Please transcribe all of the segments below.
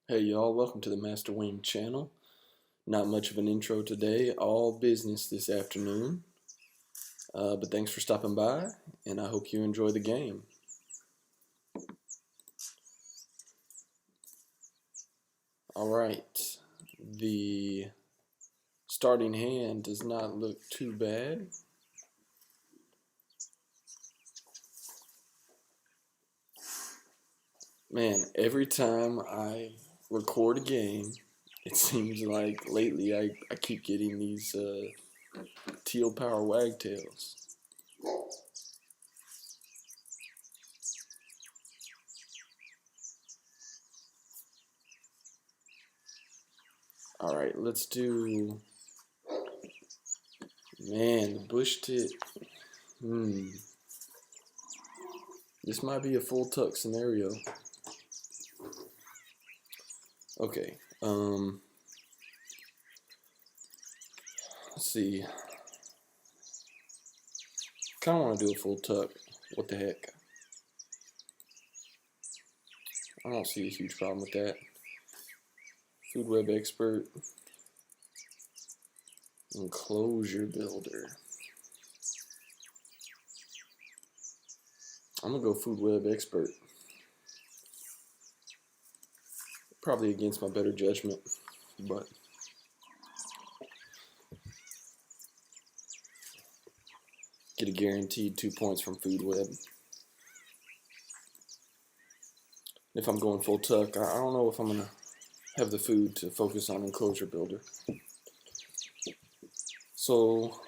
Hey y'all, welcome to the Master Wing channel. Not much of an intro today, all business this afternoon. But thanks for stopping by, and I hope you enjoy the game. Alright, the starting hand does not look too bad. Man, every time I record a game, it seems like lately I keep getting these teal power wagtails. Alright, let's do... Man, the bush tit. This might be a full tuck scenario. Okay, let's see. Kinda wanna do a full tuck. What the heck? I don't see a huge problem with that. Food web expert. Enclosure builder. I'm gonna go food web expert. Probably against my better judgment, but get a guaranteed 2 points from food web. If I'm going full tuck, I don't know if I'm gonna have the food to focus on enclosure builder. So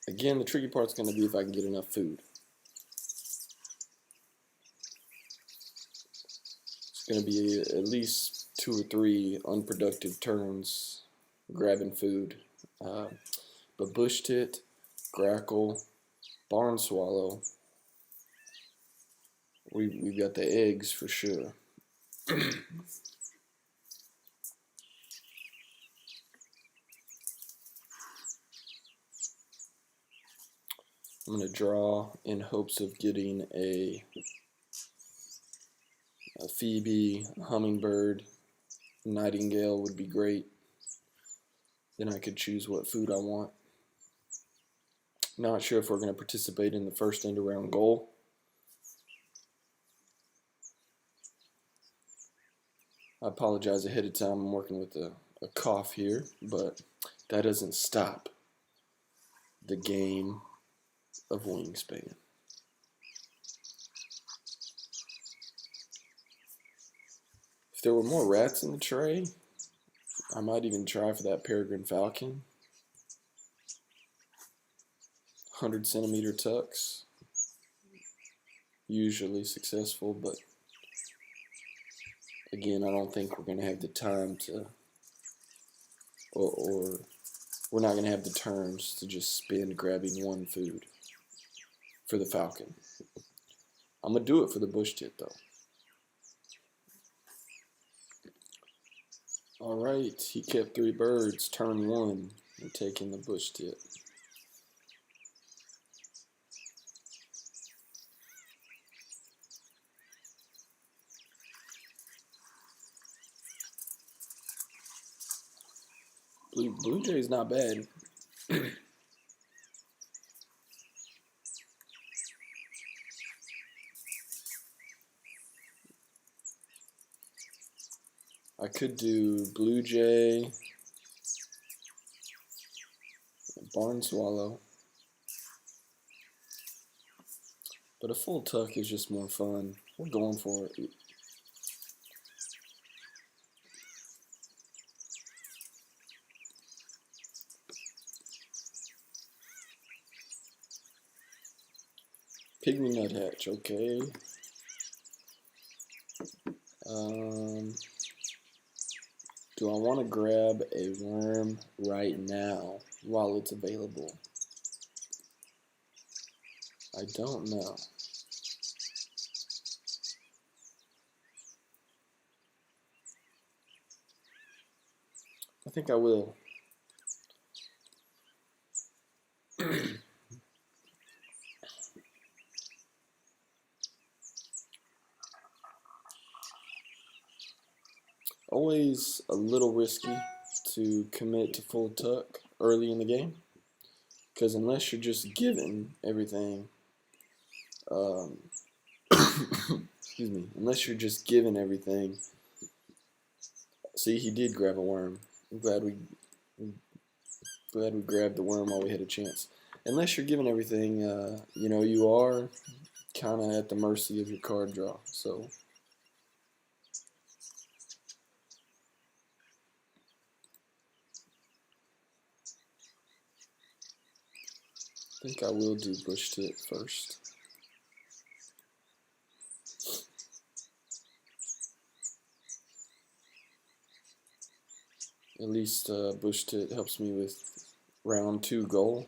again, the tricky part's gonna be if I can get enough food. It's gonna be at least 2 or 3 unproductive turns grabbing food. But bush tit, grackle, barn swallow, we've got the eggs for sure. I'm going to draw in hopes of getting a phoebe, hummingbird, nightingale would be great. Then I could choose what food I want. Not sure if we're going to participate in the first end around goal. I apologize ahead of time, I'm working with a cough here, but that doesn't stop the game of Wingspan. If there were more rats in the tray, I might even try for that peregrine falcon. 100-centimeter tucks, usually successful, but again, I don't think we're going to have the time to, or we're not going to have the turns to just spend grabbing one food for the falcon. I'm going to do it for the bush tit though. Alright, he kept 3 birds, turn 1, and taking the bush tit. Blue Jay's not bad. I could do Blue Jay, barn swallow, but a full tuck is just more fun. We're going for it. Pygmy nuthatch, okay. Do I want to grab a worm right now while it's available? I don't know. I think I will. Always a little risky to commit to full tuck early in the game, because unless you're just given everything, um, excuse me, unless you're just given everything. See, he did grab a worm. I'm glad we grabbed the worm while we had a chance. Unless you're given everything, you know, you are kind of at the mercy of your card draw. So I think I will do bush tit first. At least bush tit helps me with round 2 goal,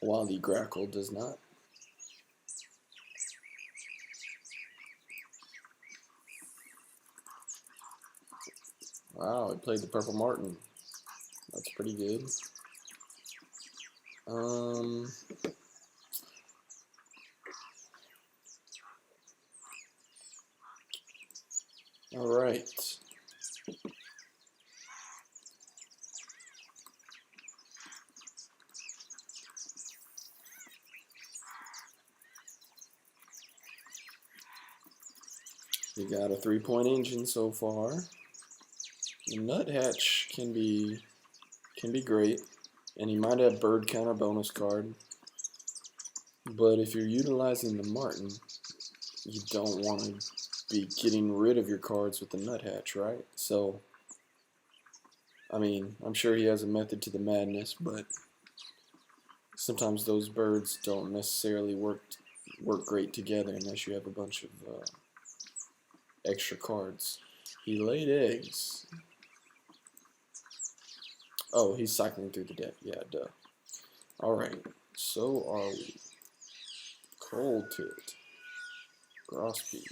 while the grackle does not. Wow, I played the Purple Martin. That's pretty good. All right. We got a 3-point engine so far. The nuthatch can be great, and he might have bird counter bonus card. But if you're utilizing the Martin, you don't want to be getting rid of your cards with the nuthatch, right? So, I mean, I'm sure he has a method to the madness, but sometimes those birds don't necessarily work great together unless you have a bunch of extra cards. He laid eggs. Oh, he's cycling through the deck. Yeah, duh. Alright, so are we. Cold Tit. Grosbeak.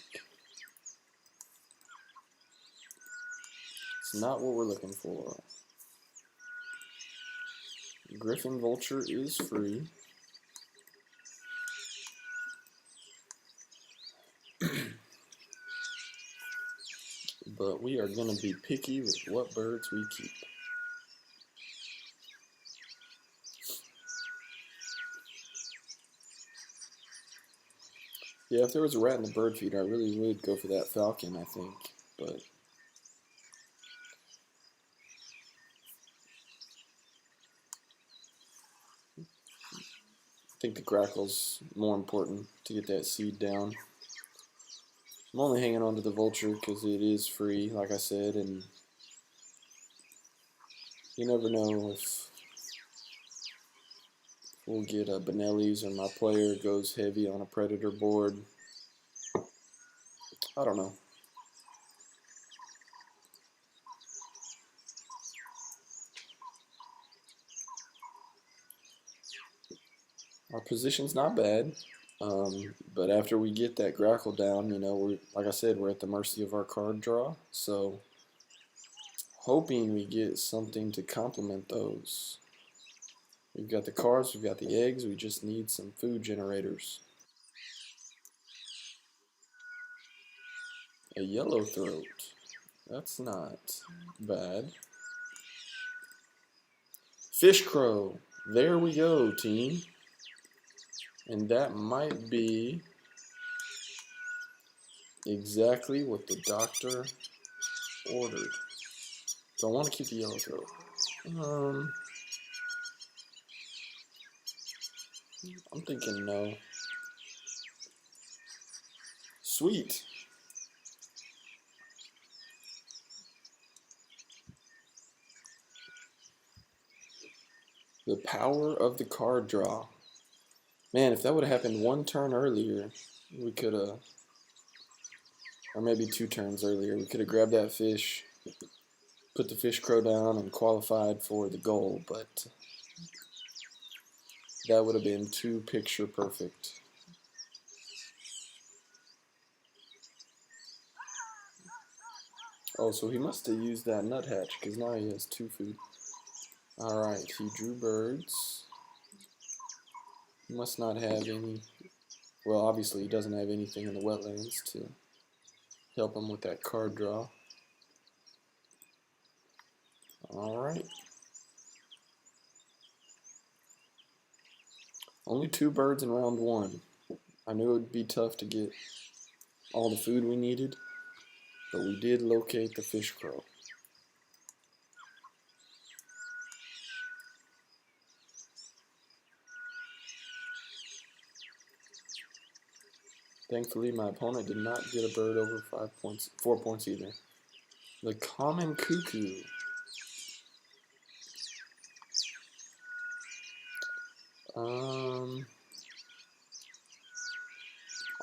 It's not what we're looking for. Griffin Vulture is free. But we are going to be picky with what birds we keep. Yeah, if there was a rat in the bird feeder, I really would go for that falcon, I think. But I think the grackle's more important to get that seed down. I'm only hanging on to the vulture because it is free, like I said, and you never know if we'll get a Benelli's or my player goes heavy on a predator board. I don't know. Our position's not bad, but after we get that grackle down, you know, we're, like I said, we're at the mercy of our card draw. So, hoping we get something to complement those. We've got the cards, we've got the eggs, we just need some food generators. A yellow throat. That's not bad. Fish crow. There we go, team. And that might be exactly what the doctor ordered. So I want to keep the yellow throat. I'm thinking no. Sweet. The power of the card draw. Man, if that would have happened one turn earlier, we could have, or maybe 2 turns earlier, we could have grabbed that fish, put the fish crow down, and qualified for the goal, but that would have been too picture perfect. Oh, so he must have used that nuthatch, because now he has 2 food. Alright, he drew birds. He must not have any, well, obviously he doesn't have anything in the wetlands to help him with that card draw. All right. Only 2 birds in round 1. I knew it would be tough to get all the food we needed, but we did locate the fish crow. Thankfully, my opponent did not get a bird over 5 points, 4 points either. The common cuckoo.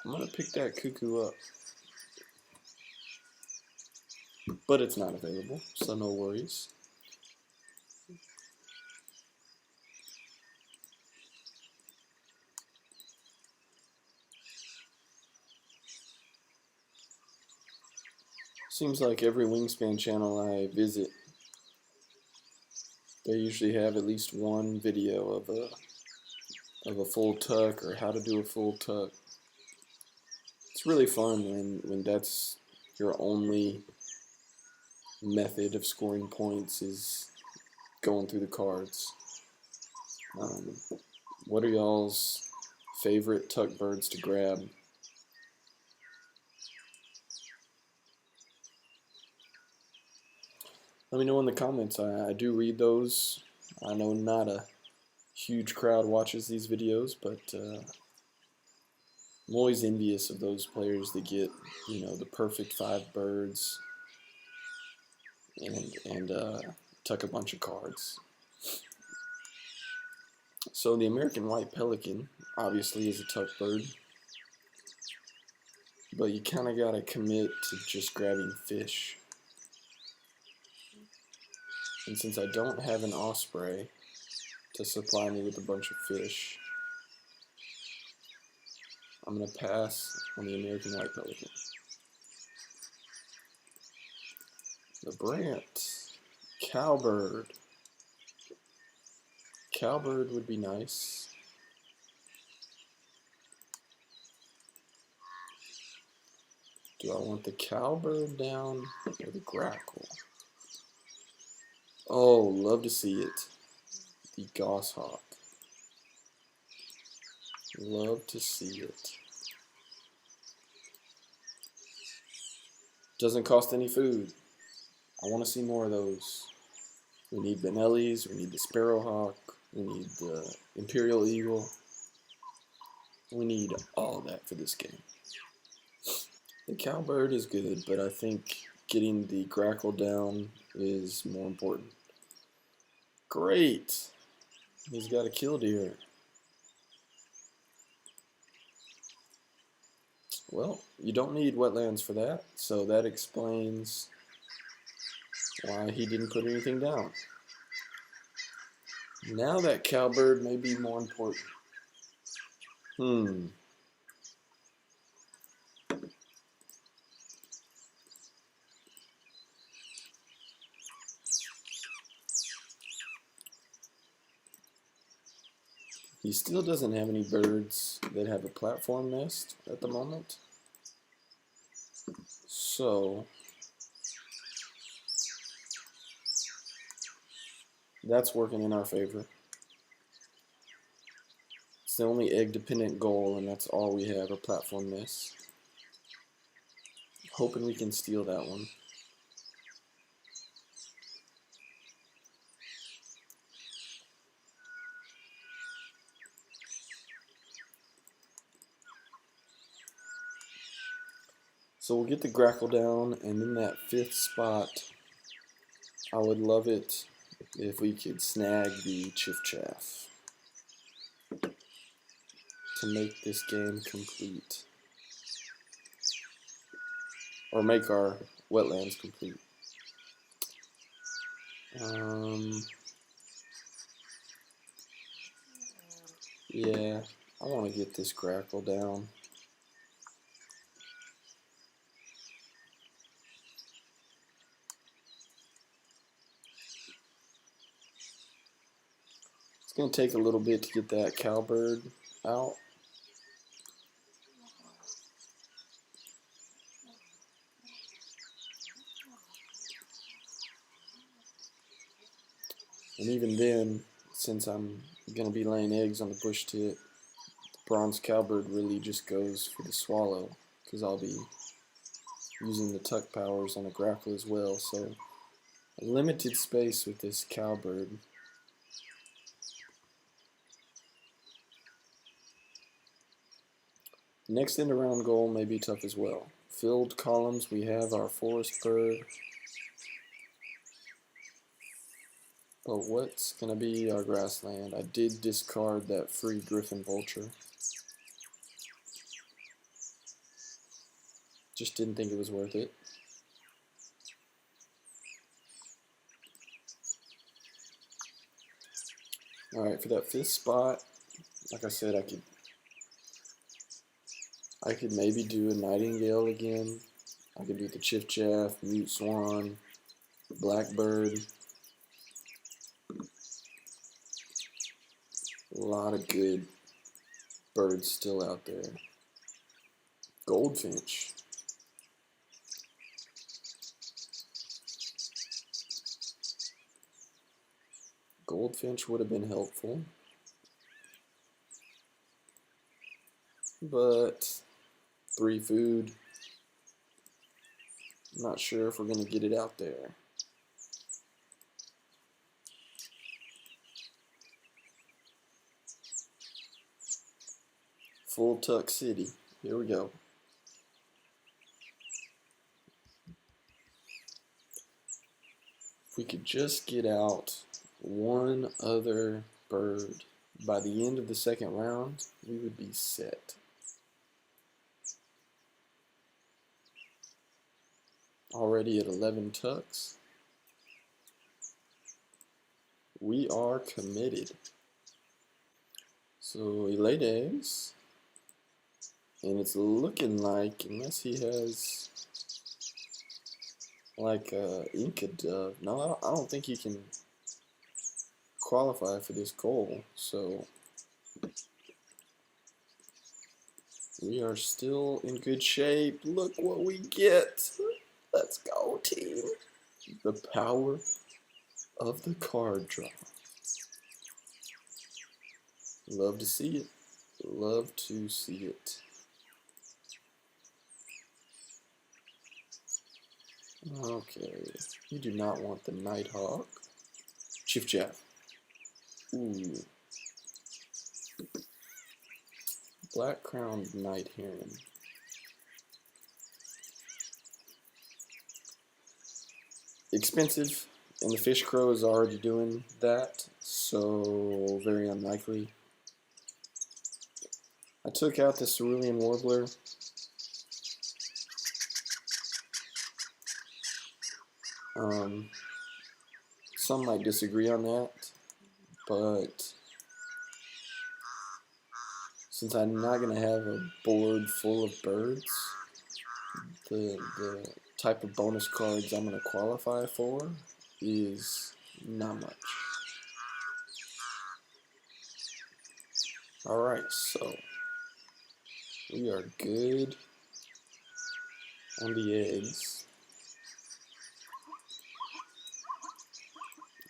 I'm gonna pick that cuckoo up, but it's not available, so no worries. Seems like every Wingspan channel I visit, they usually have at least one video of a full tuck or how to do a full tuck. It's really fun when that's your only method of scoring points is going through the cards. What are y'all's favorite tuck birds to grab? Let me know in the comments. I do read those. I know not a huge crowd watches these videos, but I'm always envious of those players that get, the perfect 5 birds and tuck a bunch of cards. So the American white pelican obviously is a tuck bird, but you kind of got to commit to just grabbing fish. And since I don't have an osprey to supply me with a bunch of fish, I'm going to pass on the American white pelican. The Brant, cowbird. Cowbird would be nice. Do I want the cowbird down or the grackle? Oh, love to see it. The goshawk. Love to see it. Doesn't cost any food. I want to see more of those. We need Benellis, we need the sparrowhawk, we need the imperial eagle. We need all of that for this game. The cowbird is good, but I think getting the grackle down is more important. Great! He's got a kill deer. Well, you don't need wetlands for that, so that explains why he didn't put anything down. Now that cowbird may be more important. He still doesn't have any birds that have a platform nest at the moment. So that's working in our favor. It's the only egg-dependent goal, and that's all we have, a platform nest. Hoping we can steal that one. So we'll get the grackle down, and in that 5th spot, I would love it if we could snag the chiff-chaff to make this game complete. Or make our wetlands complete. Yeah, I want to get this grackle down. It's going to take a little bit to get that cowbird out. And even then, since I'm going to be laying eggs on the bush tit, the bronze cowbird really just goes for the swallow, because I'll be using the tuck powers on the grackle as well. So a limited space with this cowbird. Next end around goal may be tough as well. Filled columns, we have our forest bird. But what's going to be our grassland? I did discard that free griffin vulture. Just didn't think it was worth it. Alright, for that 5th spot, like I said, I could maybe do a nightingale again. I could do the chiffchaff, mute swan, blackbird. A lot of good birds still out there. Goldfinch. Goldfinch would have been helpful. But 3 food. I'm not sure if we're going to get it out there. Full Tuck City. Here we go. If we could just get out one other bird by the end of the 2nd round, we would be set. Already at 11 tucks. We are committed. So he laid eggs. And it's looking like, unless he has like a Inca dove, no, I don't think he can qualify for this goal. So we are still in good shape. Look what we get. Let's go, team. The power of the card draw. Love to see it. Love to see it. Okay, you do not want the Nighthawk. Chiffchaff. Ooh. Black-crowned night heron. Expensive, and the fish crow is already doing that, so very unlikely. I took out the cerulean warbler. Some might disagree on that, but since I'm not going to have a board full of birds, the type of bonus cards I'm going to qualify for is not much. Alright, so we are good on the eggs.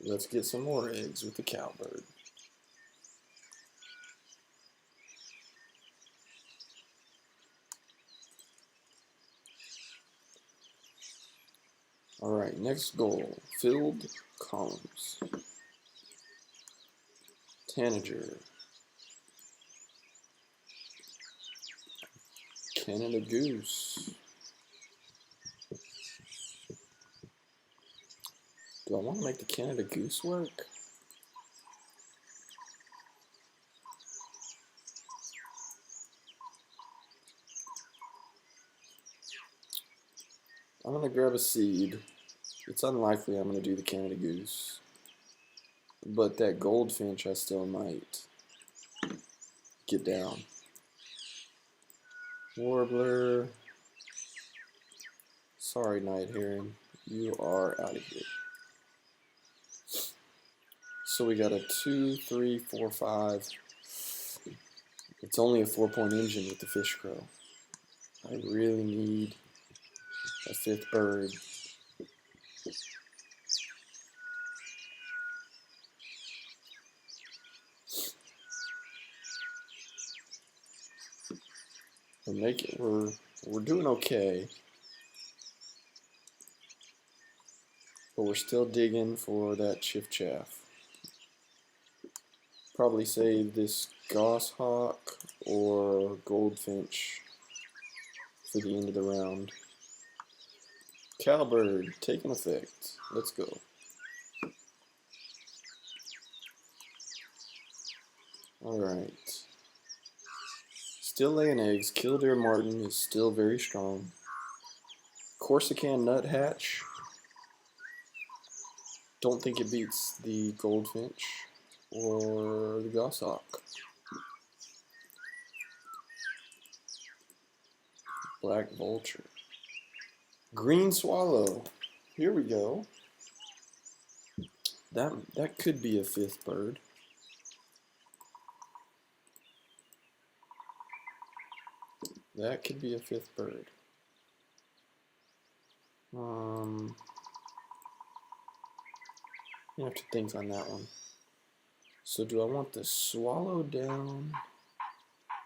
Let's get some more eggs with the cowbird. Alright, next goal. Filled columns. Tanager. Canada Goose. Do I want to make the Canada Goose work? I'm going to grab a seed. It's unlikely I'm going to do the Canada Goose. But that goldfinch I still might get down. Warbler. Sorry, night heron. You are out of here. So we got a 2, 3, 4, 5. It's only a 4-point engine with the fish crow. I really need a 5th bird. We're doing okay, but we're still digging for that chiff-chaff. Probably save this goshawk or goldfinch for the end of the round. Cowbird, taking effect. Let's go. Alright. Still laying eggs. Killdeer martin is still very strong. Corsican nuthatch. Don't think it beats the goldfinch or the goshawk. Black vulture. Green swallow. Here we go. That could be a fifth bird. That could be a fifth bird. I have to think on that one. So do I want the swallow down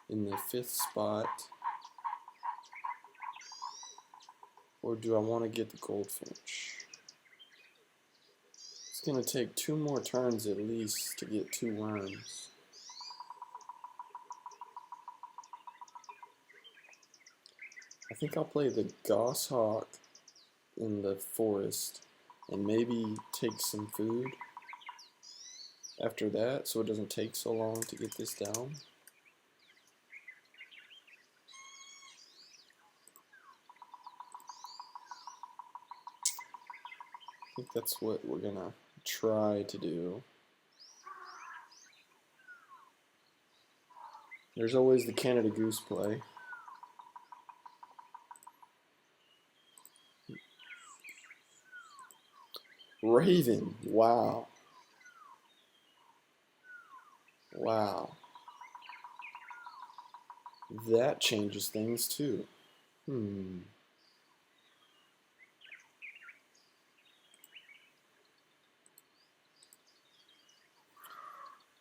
in the fifth spot, or do I want to get the goldfinch? It's going to take 2 more turns at least to get 2 worms. I think I'll play the goshawk in the forest and maybe take some food after that so it doesn't take so long to get this down. I think that's what we're gonna try to do. There's always the Canada Goose play. Raven, wow. Wow. That changes things too.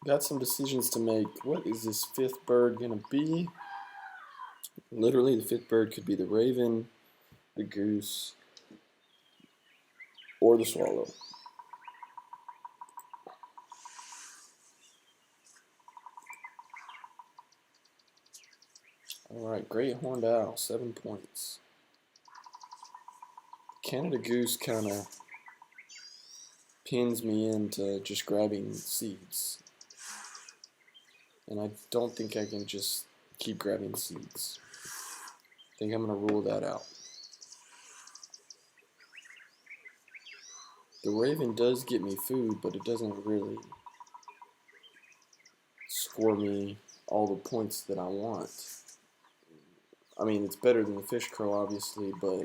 Got some decisions to make. What is this fifth bird gonna be? Literally, the fifth bird could be the raven, the goose, or the swallow. Alright, great horned owl, 7 points. Canada Goose kind of pins me into just grabbing seeds. And I don't think I can just keep grabbing seeds. I think I'm going to rule that out. The raven does get me food, but it doesn't really score me all the points that I want. I mean, it's better than the fish crow, obviously, but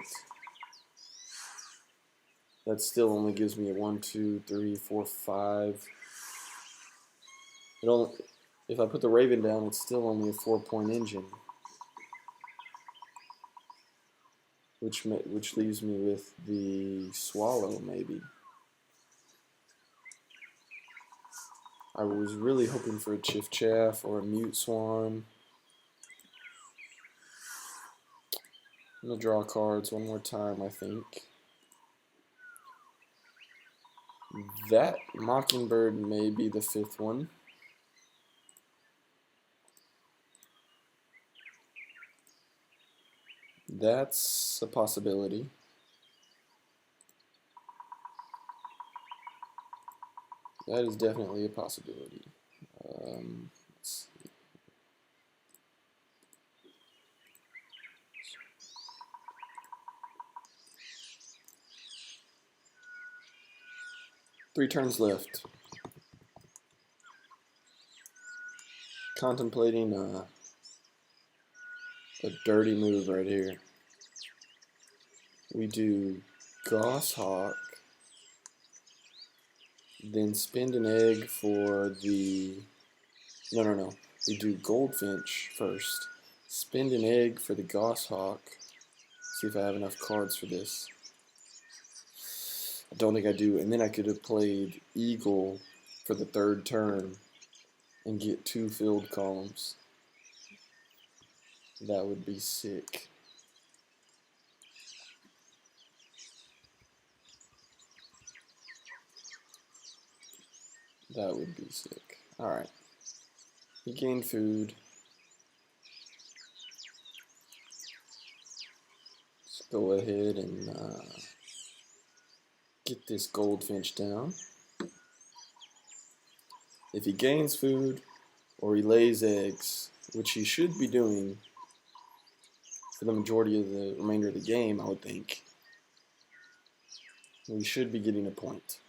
that still only gives me a 1, 2, 3, 4, 5. If I put the raven down, it's still only a 4-point engine, which leaves me with the swallow, maybe. I was really hoping for a chiff-chaff or a mute swan. I'm going to draw cards one more time, I think. That mockingbird may be the fifth one. That's a possibility. That is definitely a possibility. Let's see. Three turns left. Contemplating a dirty move right here. We do goshawk, then spend an egg for the... No. We do goldfinch first. Spend an egg for the goshawk. See if I have enough cards for this. I don't think I do. And then I could have played eagle for the third turn and get 2 filled columns. That would be sick. That would be sick. Alright. He gained food. Let's go ahead and get this goldfinch down. If he gains food or he lays eggs, which he should be doing for the majority of the remainder of the game, I would think, we should be getting a point.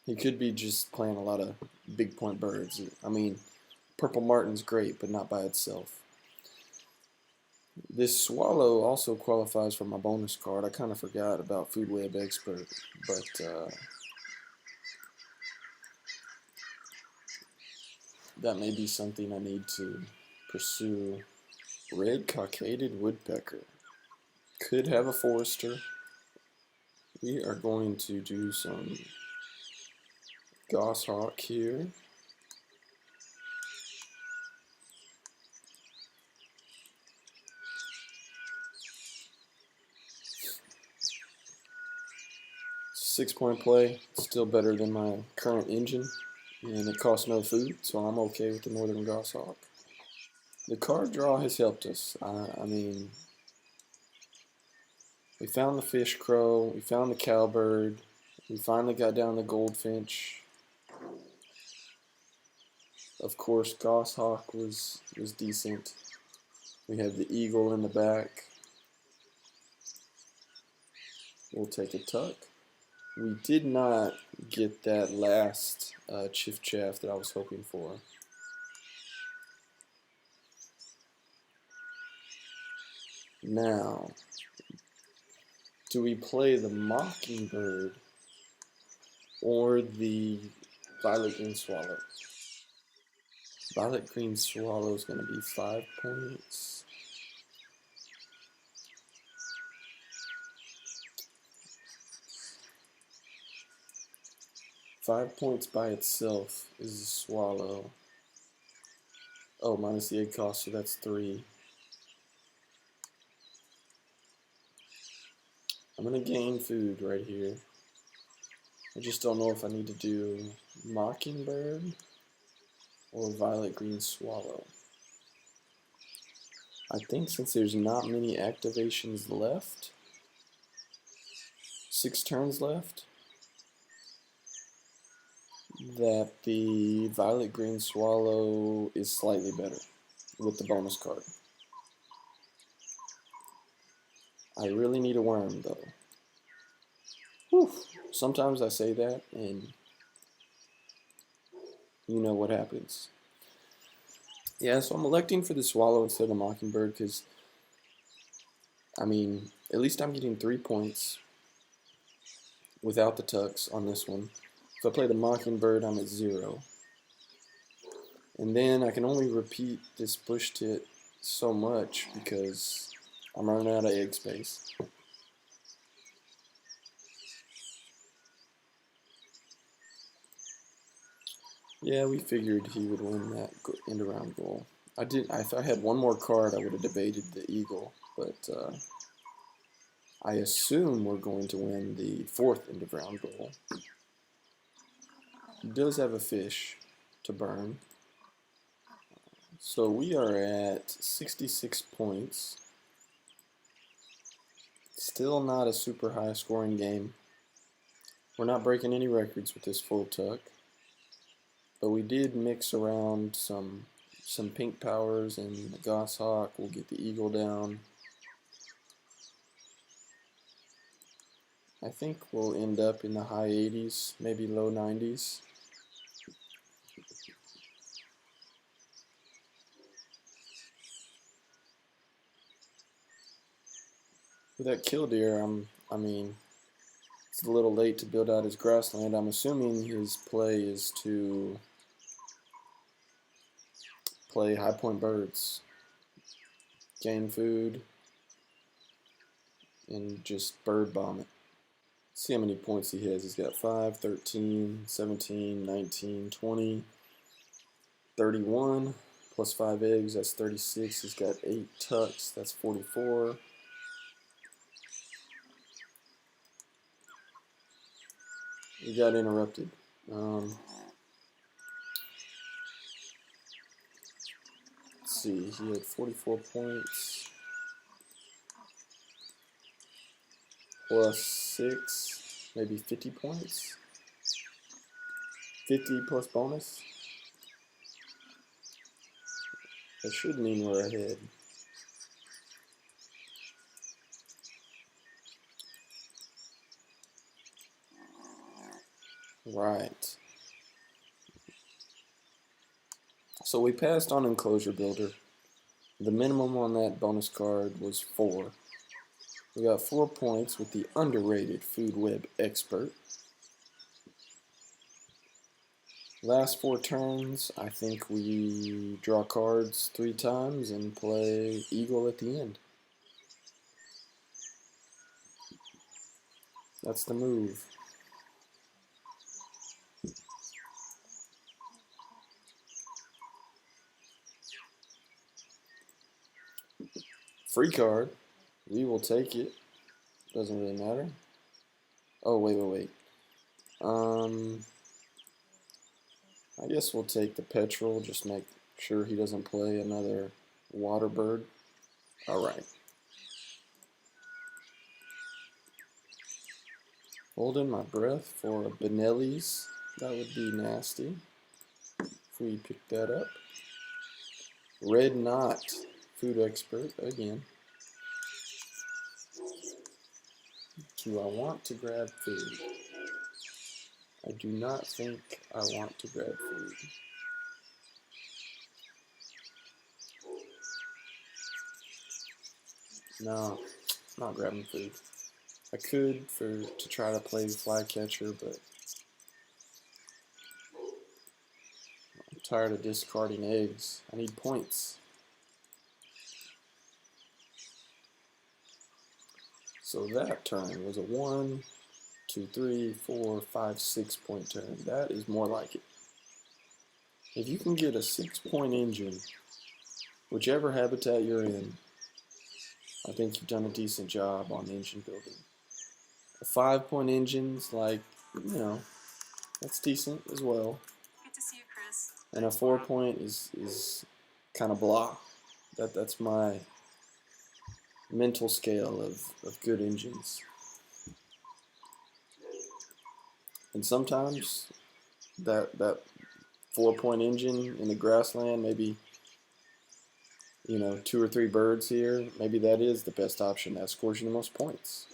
He could be just playing a lot of big point birds. I mean, Purple Martin's great, but not by itself. This swallow also qualifies for my bonus card. I kind of forgot about Food Web Expert, but that may be something I need to pursue. Red cockaded woodpecker. Could have a forester. We are going to do some goshawk here. Six-point play, still better than my current engine, and it costs no food, so I'm okay with the northern goshawk. The card draw has helped us. I mean, we found the fish crow, we found the cowbird, we finally got down the goldfinch. Of course, goshawk was decent. We have the eagle in the back. We'll take a tuck. We did not get that last chiff chaff that I was hoping for. Now, do we play the mockingbird or the violet green swallow? Violet green swallow is going to be 5 points. Five points by itself is a swallow. Oh, minus the egg cost, so that's 3. I'm going to gain food right here. I just don't know if I need to do mockingbird or violet green swallow. I think since there's not many activations left, 6 turns left, that the violet green swallow is slightly better with the bonus card. I really need a worm though. Whew. Sometimes I say that and you know what happens. Yeah, so I'm electing for the swallow instead of the mockingbird because, I mean, at least I'm getting 3 points without the tucks on this one. If I play the mockingbird, I'm at 0. And then I can only repeat this bush tit so much because I'm running out of egg space. Yeah, we figured he would win that end around goal. If I had one more card, I would have debated the eagle, but I assume we're going to win the 4th end of round goal. He does have a fish to burn. So we are at 66 points. Still not a super high scoring game. We're not breaking any records with this full tuck. But we did mix around some pink powers and the goshawk. We'll get the eagle down. I think we'll end up in the high 80s, maybe low 90s. With that killdeer, I mean, it's a little late to build out his grassland. I'm assuming his play is to play high point birds, gain food, and just bird bomb it. See how many points he has. He's got 5, 13, 17, 19, 20, 31 Plus 5 eggs, that's 36. He's got 8 tucks, that's 44. He got interrupted. Let's see, he had 44 points. Plus 6, maybe 50 points. 50 plus bonus. That should mean we're ahead. Right. So we passed on Enclosure Builder. The minimum on that bonus card was 4. We got 4 points with the underrated Food Web Expert. Last 4 turns, I think we draw cards 3 times and play Eagle at the end. That's the move. Free card. We will take it. Doesn't really matter. Oh, wait. I guess we'll take the petrol. Just make sure he doesn't play another water bird. Alright. Holding my breath for a Benelli's. That would be nasty if we pick that up. Red Knot. Food Expert again. Do I want to grab food? I do not think I want to grab food. No, not grabbing food. I could to try to play Flycatcher, but I'm tired of discarding eggs. I need points. So that turn was a 1, 2, 3, 4, 5, 6 point turn. That is more like it. If you can get a 6-point engine, whichever habitat you're in, I think you've done a decent job on engine building. A 5-point engine's like, that's decent as well. Good to see you, Chris. And a 4-point is kind of blah. That's my mental scale of good engines. And sometimes that 4-point engine in the grassland, maybe 2 or 3 birds here, maybe that is the best option. That scores you the most points.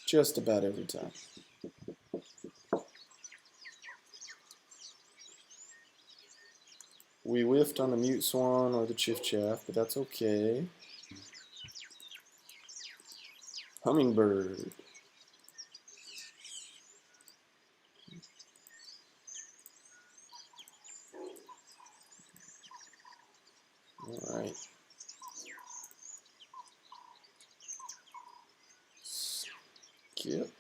Just about every time. We whiffed on the Mute Swan or the Chiff Chaff, but that's okay. Hummingbird. Alright. Skip.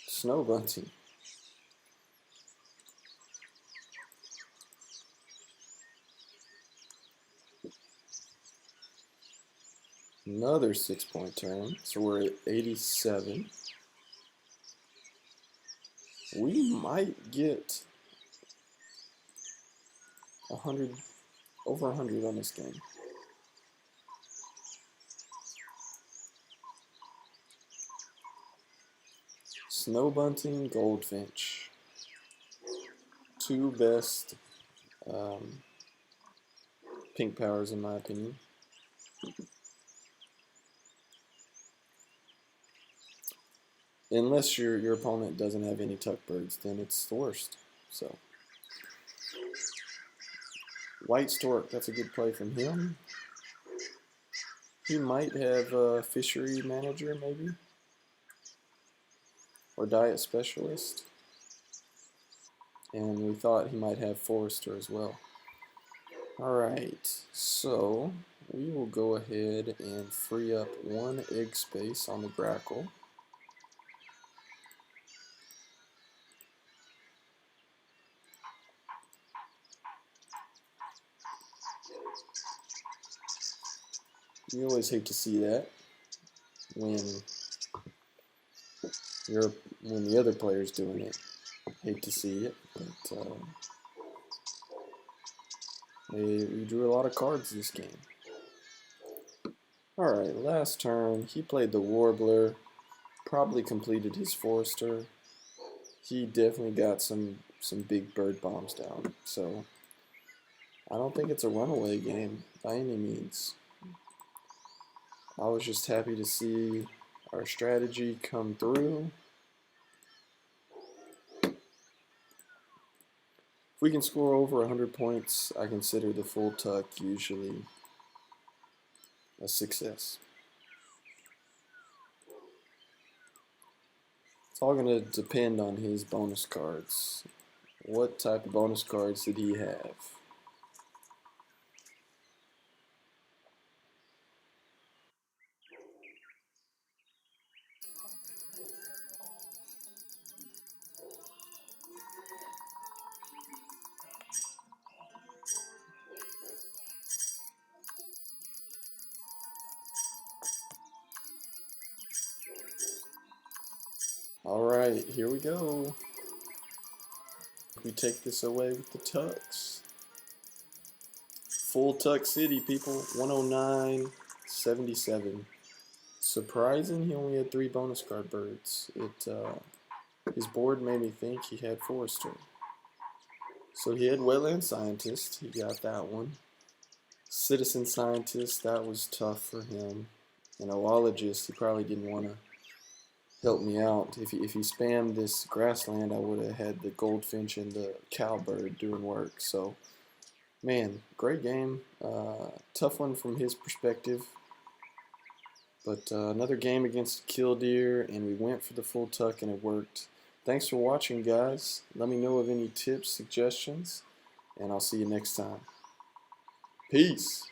Snow Bunting. Another 6-point turn, so we're at 87. We might get 100, over 100 on this game. Snow Bunting, Goldfinch. 2 best pink powers in my opinion. Unless your opponent doesn't have any tuck birds, then it's the worst. So, White Stork, that's a good play from him. He might have a fishery manager, maybe, or diet specialist. And we thought he might have forester as well. Alright, so we will go ahead and free up 1 egg space on the Grackle. You always hate to see that when when the other player's doing it. Hate to see it, but we drew a lot of cards this game. Alright, last turn, he played the Warbler, probably completed his Forester. He definitely got some big bird bombs down, so I don't think it's a runaway game by any means. I was just happy to see our strategy come through. If we can score over 100 points, I consider the full tuck usually a success. It's all going to depend on his bonus cards. What type of bonus cards did he have? Alright, here we go. We take this away with the tucks. Full tuck city, people. 109.77. Surprising, he only had 3 bonus card birds. His board made me think he had Forester. So he had Wetland Scientist, he got that one. Citizen Scientist, that was tough for him. And Oologist, he probably didn't want to help me out. If he spammed this grassland, I would have had the Goldfinch and the Cowbird doing work. So, man, great game. Tough one from his perspective. But another game against Killdeer, and we went for the full tuck, and it worked. Thanks for watching, guys. Let me know of any tips, suggestions, and I'll see you next time. Peace.